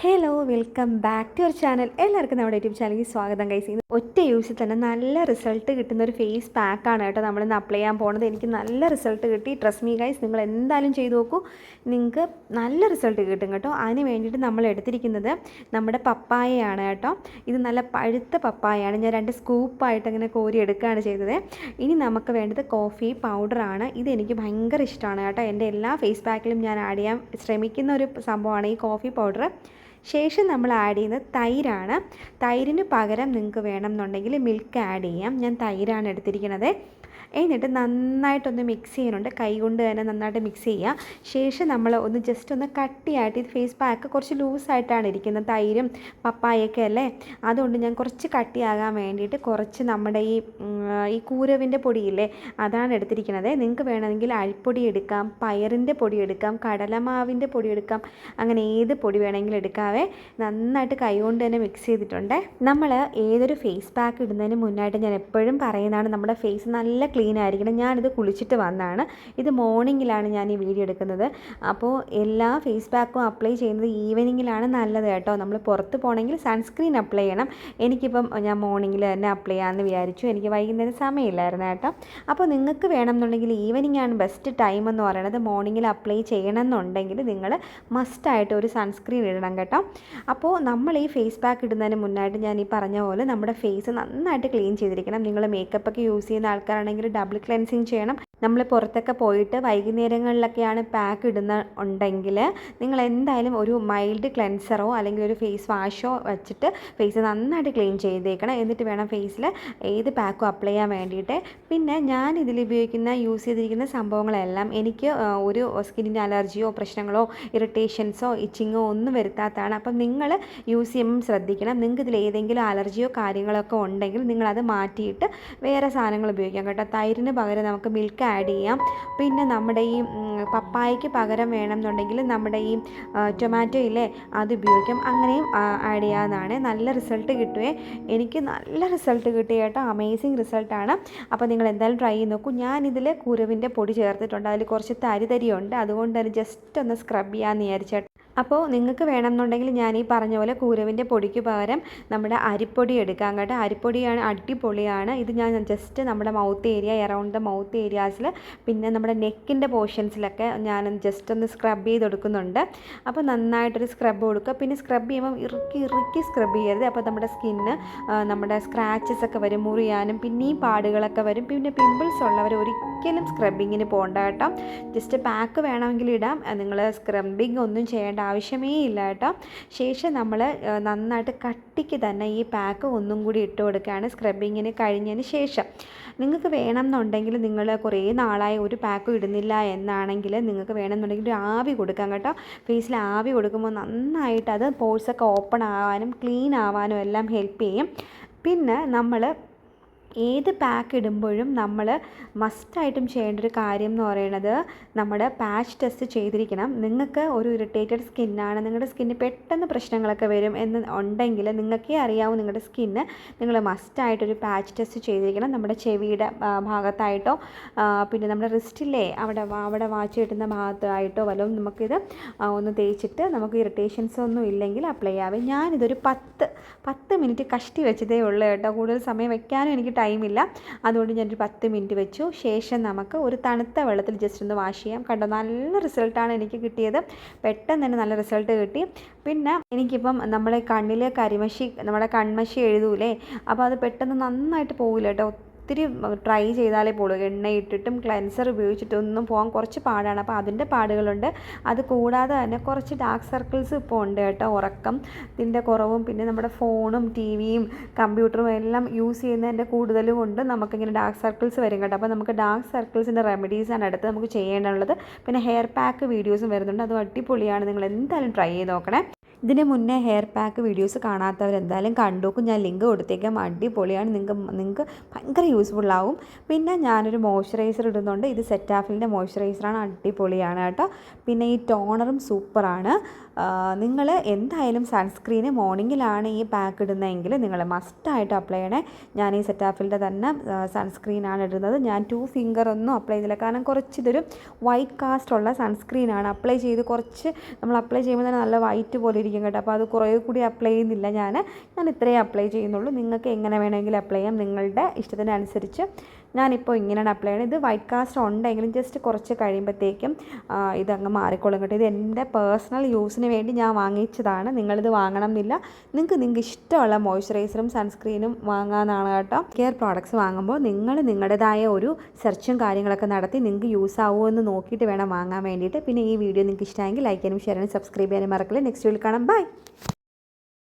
Hello welcome back to our channel. എല്ലാവർക്കും നമ്മുടെ YouTube ചാനലിൽ സ്വാഗതം. ഗൈസ്, ഒറ്റ യൂസിൽ തന്നെ നല്ല റിസൾട്ട് കിട്ടുന്ന ഒരു ഫേസ് പാക്കാണ് കേട്ടോ നമ്മളിന്ന് അപ്ലൈ ചെയ്യാൻ പോകുന്നത്. എനിക്ക് നല്ല റിസൾട്ട് കിട്ടി. ട്രസ്റ്റ് മീ ഗൈസ്, നിങ്ങൾ എന്തായാലും ചെയ്ത് നോക്കൂ, നിങ്ങൾക്ക് നല്ല റിസൾട്ട് കിട്ടും കേട്ടോ. അതിന് വേണ്ടിയിട്ട് നമ്മൾ എടുത്തിരിക്കുന്നത് നമ്മുടെ പപ്പായയാണ് കേട്ടോ. ഇത് നല്ല പഴുത്ത പപ്പായയാണ്. ഞാൻ 2 സ്കൂപ്പായിട്ട് അങ്ങനെ കോരി എടുക്കുകയാണ് ചെയ്തത്. ഇനി നമുക്ക് വേണ്ടത് കോഫി പൗഡറാണ്. ഇതെനിക്ക് ഭയങ്കര ഇഷ്ടമാണ് കേട്ടോ. എൻ്റെ എല്ലാ ഫേസ് പാക്കിലും ഞാൻ ആഡ് ചെയ്യാൻ ശ്രമിക്കുന്ന ഒരു സംഭവമാണ് ഈ കോഫി പൗഡർ. ശേഷം നമ്മൾ ആഡ് ചെയ്യുന്നത് തൈരാണ്. തൈരിന് പകരം നിങ്ങൾക്ക് വേണമെന്നുണ്ടെങ്കിൽ മിൽക്ക് ആഡ് ചെയ്യാം. ഞാൻ തൈരാണ് എടുത്തിരിക്കുന്നത്. എന്നിട്ട് നന്നായിട്ടൊന്ന് മിക്സ് ചെയ്യുന്നുണ്ട്. കൈ കൊണ്ട് തന്നെ നന്നായിട്ട് മിക്സ് ചെയ്യുക. ശേഷം നമ്മൾ ഒന്ന് ജസ്റ്റ് ഒന്ന് കട്ടിയായിട്ട്, ഇത് ഫേസ് പാക്ക് കുറച്ച് ലൂസായിട്ടാണ് ഇരിക്കുന്നത്, തൈരും പപ്പായൊക്കെ അല്ലേ, അതുകൊണ്ട് ഞാൻ കുറച്ച് കട്ടിയാകാൻ വേണ്ടിയിട്ട് കുറച്ച് നമ്മുടെ ഈ കൂരവിൻ്റെ പൊടിയില്ലേ, അതാണ് എടുത്തിരിക്കുന്നത്. നിങ്ങൾക്ക് വേണമെങ്കിൽ അരിപ്പൊടി എടുക്കാം, പയറിൻ്റെ പൊടി എടുക്കാം, കടലമാവിൻ്റെ പൊടി എടുക്കാം, അങ്ങനെ ഏത് പൊടി വേണമെങ്കിലും എടുക്കാവേ. നന്നായിട്ട് കൈ കൊണ്ട് തന്നെ മിക്സ് ചെയ്തിട്ടുണ്ട്. നമ്മൾ ഏതൊരു ഫേസ് പാക്ക് ഇടുന്നതിന് മുന്നായിട്ട് ഞാൻ എപ്പോഴും പറയുന്നതാണ്, നമ്മുടെ ഫേസ് നല്ല ക്ലീൻ ആയിരിക്കണം. ഞാനിത് കുളിച്ചിട്ട് വന്നതാണ്. ഇത് മോർണിംഗിലാണ് ഞാൻ ഈ വീഡിയോ എടുക്കുന്നത്. അപ്പോൾ എല്ലാ ഫേസ് പാക്കും അപ്ലൈ ചെയ്യുന്നത് ഈവനിങ്ങിലാണ് നല്ലത് കേട്ടോ. നമ്മൾ പുറത്ത് പോകണമെങ്കിൽ സൺസ്ക്രീൻ അപ്ലൈ ചെയ്യണം. എനിക്കിപ്പം ഞാൻ മോർണിംഗിൽ തന്നെ അപ്ലൈ ചെയ്യാമെന്ന് വിചാരിച്ചു. എനിക്ക് വൈകുന്നേരം സമയമില്ലായിരുന്നു കേട്ടോ. അപ്പോൾ നിങ്ങൾക്ക് വേണമെന്നുണ്ടെങ്കിൽ ഈവനിങ് ആണ് ബെസ്റ്റ് ടൈം എന്ന് പറയുന്നത്. മോർണിംഗിൽ അപ്ലൈ ചെയ്യണമെന്നുണ്ടെങ്കിൽ നിങ്ങൾ മസ്റ്റായിട്ട് ഒരു സൺസ്ക്രീൻ ഇടണം കേട്ടോ. അപ്പോൾ നമ്മൾ ഈ ഫേസ് പാക്ക് ഇടുന്നതിന് മുന്നായിട്ട് ഞാൻ ഈ പറഞ്ഞ പോലെ നമ്മുടെ ഫേസ് നന്നായിട്ട് ക്ലീൻ ചെയ്തിരിക്കണം. നിങ്ങൾ മേക്കപ്പൊക്കെ യൂസ് ചെയ്യുന്ന ആൾക്കാരാണെങ്കിൽ ഡബിൾ ക്ലെൻസിങ് ചെയ്യണം. നമ്മൾ പുറത്തൊക്കെ പോയിട്ട് വൈകുന്നേരങ്ങളിലൊക്കെയാണ് പാക്ക് ഇടുന്ന ഉണ്ടെങ്കിൽ നിങ്ങൾ എന്തായാലും ഒരു മൈൽഡ് ക്ലെൻസറോ അല്ലെങ്കിൽ ഒരു ഫേസ് വാഷോ വെച്ചിട്ട് ഫേസ് നന്നായിട്ട് ക്ലീൻ ചെയ്തേക്കണം. എന്നിട്ട് വേണം ഫേസിൽ ഏത് പാക്കും അപ്ലൈ ചെയ്യാൻ വേണ്ടിയിട്ട്. പിന്നെ ഞാൻ ഇതിൽ യൂസ് ചെയ്തിരിക്കുന്ന സംഭവങ്ങളെല്ലാം എനിക്ക് ഒരു സ്കിന്നിന് അലർജിയോ പ്രശ്നങ്ങളോ ഇറിറ്റേഷൻസോ ഇച്ചിങ്ങോ ഒന്നും വരുത്താത്തതാണ്. അപ്പം നിങ്ങൾ യൂസ് ചെയ്യുമ്പം ശ്രദ്ധിക്കണം. നിങ്ങൾക്ക് ഇതിൽ ഏതെങ്കിലും അലർജിയോ കാര്യങ്ങളൊക്കെ ഉണ്ടെങ്കിൽ നിങ്ങളത് മാറ്റിയിട്ട് വേറെ സാധനങ്ങൾ ഉപയോഗിക്കാം കേട്ടോ. തൈരിന് പകരം നമുക്ക് മിൽക്ക് ആഡ് ചെയ്യാം. പിന്നെ നമ്മുടെ ഈ പപ്പായയ്ക്ക് പകരം വേണമെന്നുണ്ടെങ്കിൽ നമ്മുടെ ഈ ടൊമാറ്റോ ഇല്ലേ, അത് ഉപയോഗിക്കാം. അങ്ങനെയും ആഡ് ചെയ്യാവുന്നതാണ്. നല്ല റിസൾട്ട് കിട്ടുമേ. എനിക്ക് നല്ല റിസൾട്ട് കിട്ടി കേട്ടോ. അമേസിങ് റിസൾട്ടാണ്. അപ്പോൾ നിങ്ങൾ എന്തായാലും ട്രൈ ചെയ്ത് നോക്കൂ. ഞാനിതിൽ കുരുവിൻ്റെ പൊടി ചേർത്തിട്ടുണ്ട്. അതിൽ കുറച്ച് തരിതരിയുണ്ട്, അതുകൊണ്ട് തന്നെ ജസ്റ്റ് ഒന്ന് സ്ക്രബ് ചെയ്യാമെന്ന് വിചാരിച്ചേട്ടോ. അപ്പോൾ നിങ്ങൾക്ക് വേണമെന്നുണ്ടെങ്കിൽ ഞാൻ ഈ പറഞ്ഞ പോലെ കൂരവിൻ്റെ പൊടിക്ക് പകരം നമ്മുടെ അരിപ്പൊടി എടുക്കാം കേട്ടോ. അരിപ്പൊടിയാണ് അടിപൊളിയാണ്. ഇത് ഞാൻ ജസ്റ്റ് നമ്മുടെ mouth area, around the mouth ഏരിയാസിൽ, പിന്നെ നമ്മുടെ നെക്കിൻ്റെ പോർഷൻസിലൊക്കെ ഞാൻ ജസ്റ്റ് ഒന്ന് സ്ക്രബ് ചെയ്ത് കൊടുക്കുന്നുണ്ട്. അപ്പോൾ നന്നായിട്ടൊരു സ്ക്രബ് കൊടുക്കുക. പിന്നെ സ്ക്രബ് ചെയ്യുമ്പോൾ ഇറുക്കി സ്ക്രബ് ചെയ്യരുത്. അപ്പോൾ നമ്മുടെ സ്കിന്ന് നമ്മുടെ സ്ക്രാച്ചസ് ഒക്കെ വരും, മുറിയാനും പിന്നെ ഈ പാടുകളൊക്കെ വരും. പിന്നെ പിമ്പിൾസ് ഉള്ളവർ ഒരിക്കലും സ്ക്രബിങ്ങിന് പോകണ്ട കേട്ടോ. ജസ്റ്റ് പാക്ക് വേണമെങ്കിൽ ഇടാം. നിങ്ങൾ സ്ക്രബിങ് ഒന്നും ചെയ്യേണ്ട ആവശ്യമേ ഇല്ല കേട്ടോ. ശേഷം നമ്മൾ നന്നായിട്ട് കട്ടിക്ക് തന്നെ ഈ പാക്ക് ഒന്നും കൂടി ഇട്ട് കൊടുക്കുകയാണ് സ്ക്രബിങ്ങിന് കഴിഞ്ഞതിന് ശേഷം. നിങ്ങൾക്ക് വേണമെന്നുണ്ടെങ്കിൽ നിങ്ങൾ കുറേ നാളായി ഒരു പാക്കും ഇടുന്നില്ല എന്നാണെങ്കിൽ നിങ്ങൾക്ക് വേണമെന്നുണ്ടെങ്കിൽ ഒരു ആവി കൊടുക്കാം കേട്ടോ. ഫേസിൽ ആവി കൊടുക്കുമ്പോൾ നന്നായിട്ട് അത് പോഴ്സൊക്കെ ഓപ്പൺ ആവാനും ക്ലീൻ ആവാനും എല്ലാം ഹെൽപ്പ് ചെയ്യും. പിന്നെ നമ്മൾ ഏത് പാക്ക് ഇടുമ്പോഴും നമ്മൾ മസ്റ്റായിട്ടും ചെയ്യേണ്ട ഒരു കാര്യം എന്ന് പറയുന്നത് നമ്മുടെ പാച്ച് ടെസ്റ്റ് ചെയ്തിരിക്കണം. നിങ്ങൾക്ക് ഒരു ഇറിറ്റേറ്റഡ് സ്കിന്നാണ്, നിങ്ങളുടെ സ്കിന്നിന് പെട്ടെന്ന് പ്രശ്നങ്ങളൊക്കെ വരും എന്ന് ഉണ്ടെങ്കിൽ, നിങ്ങൾക്കേ അറിയാവും നിങ്ങളുടെ സ്കിന്ന്, നിങ്ങൾ മസ്റ്റായിട്ടൊരു പാച്ച് ടെസ്റ്റ് ചെയ്തിരിക്കണം. നമ്മുടെ ചെവിയുടെ ഭാഗത്തായിട്ടോ പിന്നെ നമ്മുടെ റിസ്റ്റില്ലേ അവിടെ വാച്ച് കിട്ടുന്ന ഭാഗത്തായിട്ടോ വല്ലതും നമുക്കിത് ഒന്ന് തേച്ചിട്ട് നമുക്ക് ഇറിറ്റേഷൻസ് ഒന്നും ഇല്ലെങ്കിൽ അപ്ലൈ ചെയ്യാവേ. ഞാനിതൊരു 10 മിനിറ്റ് കഷ്ടി വെച്ചതേ ഉള്ളൂ കേട്ടോ. കൂടുതൽ സമയം വെക്കാനും എനിക്ക് ടൈമില്ല. അതുകൊണ്ട് ഞാനൊരു 10 മിനിറ്റ് വെച്ചു. ശേഷം നമുക്ക് ഒരു തണുത്ത വെള്ളത്തിൽ ജസ്റ്റ് ഒന്ന് വാഷ് ചെയ്യാം. കണ്ടോ, നല്ല റിസൾട്ടാണ് എനിക്ക് കിട്ടിയത്. പെട്ടെന്ന് തന്നെ നല്ല റിസൾട്ട് കിട്ടി. പിന്നെ എനിക്കിപ്പം നമ്മളെ കണ്ണിലെ നമ്മുടെ കൺമഷി എഴുതൂലേ, അപ്പോൾ അത് പെട്ടെന്ന് നന്നായിട്ട് പോകില്ല കേട്ടോ. ഒത്തിരി ട്രൈ ചെയ്താലേ പോളൂ. എണ്ണയിട്ടിട്ടും ക്ലെൻസർ ഉപയോഗിച്ചിട്ടൊന്നും പോകാൻ കുറച്ച് പാടാണ്. അപ്പോൾ അതിൻ്റെ പാടുകളുണ്ട്. അത് കൂടാതെ തന്നെ കുറച്ച് ഡാർക്ക് സർക്കിൾസ് ഇപ്പോൾ ഉണ്ട് കേട്ടോ. ഉറക്കത്തിൻ്റെ കുറവും പിന്നെ നമ്മുടെ ഫോണും ടിവിയും കമ്പ്യൂട്ടറും എല്ലാം യൂസ് ചെയ്യുന്നതിൻ്റെ കൂടുതലും കൊണ്ട് നമുക്കിങ്ങനെ ഡാർക്ക് സർക്കിൾസ് വരും കേട്ടോ. അപ്പോൾ നമുക്ക് ഡാർക്ക് സർക്കിൾസിൻ്റെ റെമഡീസാണ് അടുത്ത് നമുക്ക് ചെയ്യേണ്ടതുള്ളത്. പിന്നെ ഹെയർ പാക്ക് വീഡിയോസും വരുന്നുണ്ട്. അതും അടിപൊളിയാണ്. നിങ്ങൾ എന്തായാലും ട്രൈ ചെയ്ത് നോക്കണേ. ഇതിന് മുന്നേ ഹെയർ പാക്ക് വീഡിയോസ് കാണാത്തവരെന്തായാലും കണ്ടോക്കും. ഞാൻ ലിങ്ക് കൊടുത്തേക്കാം. അടിപൊളിയാണ്. നിങ്ങൾക്ക് ഭയങ്കര യൂസ്ഫുള്ളാവും. പിന്നെ ഞാനൊരു മോയ്സ്ചറൈസർ ഇടുന്നുണ്ട്. ഇത് സെറ്റാഫിലിൻ്റെ മോയ്സ്ചറൈസറാണ്. അടിപൊളിയാണ് കേട്ടോ. പിന്നെ ഈ ടോണറും സൂപ്പറാണ്. നിങ്ങൾ എന്തായാലും സൺസ്ക്രീന് മോർണിംഗിലാണ് ഈ പാക്ക് ഇടുന്നതെങ്കിൽ നിങ്ങൾ മസ്റ്റായിട്ട് അപ്ലൈ ചെയ്യണേ. ഞാൻ ഈ സെറ്റാഫിലിൻ്റെ തന്നെ സൺസ്ക്രീനാണ് ഇടുന്നത്. ഞാൻ 2 ഫിംഗർ ഒന്നും അപ്ലൈ ചെയ്തില്ല, കാരണം കുറച്ച് ഇതൊരു വൈറ്റ് കാസ്റ്റ് ഉള്ള സൺസ്ക്രീനാണ്. അപ്ലൈ ചെയ്ത് കുറച്ച് നമ്മൾ അപ്ലൈ ചെയ്യുമ്പോൾ തന്നെ നല്ല വൈറ്റ് പോലെ ഇരിക്കും കേട്ടോ. അപ്പോൾ അത് കുറേ കൂടി അപ്ലൈ ചെയ്യുന്നില്ല ഞാൻ ഇത്രയും അപ്ലൈ ചെയ്യുന്നുള്ളൂ. നിങ്ങൾക്ക് എങ്ങനെ വേണമെങ്കിലും അപ്ലൈ ചെയ്യാം, നിങ്ങളുടെ ഇഷ്ടത്തിനനുസരിച്ച്. ഞാനിപ്പോൾ ഇങ്ങനെയാണ് അപ്ലൈ ചെയ്യുന്നത്. ഇത് വൈറ്റ് കാസ്റ്റ് ഉണ്ടെങ്കിലും ജസ്റ്റ് കുറച്ച് കഴിയുമ്പോഴത്തേക്കും ഇതങ്ങ് മാറിക്കോളും കേട്ടോ. ഇത് എൻ്റെ പേഴ്സണൽ യൂസിന് വേണ്ടി ഞാൻ വാങ്ങിച്ചതാണ്. നിങ്ങളിത് വാങ്ങണം എന്നില്ല. നിങ്ങൾക്ക് ഇഷ്ടമുള്ള മോയ്സ്ചറൈസറും സൺസ്ക്രീനും വാങ്ങാനാണ് കേട്ടോ. കെയർ പ്രോഡക്റ്റ്സ് വാങ്ങുമ്പോൾ നിങ്ങൾ നിങ്ങളുടേതായ ഒരു സെർച്ചും കാര്യങ്ങളൊക്കെ നടത്തി നിങ്ങൾക്ക് യൂസ് ആവുമോ എന്ന് നോക്കിയിട്ട് വേണം വാങ്ങാൻ വേണ്ടിയിട്ട്. പിന്നെ ഈ വീഡിയോ നിങ്ങൾക്ക് ഇഷ്ടമായെങ്കിൽ ലൈക്ക് ചെയ്യാനും ഷെയർ ചെയ്യാനും സബ്സ്ക്രൈബ് ചെയ്യാനും മറക്കില്ല. നെക്സ്റ്റ് വീഡിയോയിൽ കാണാം. ബൈ.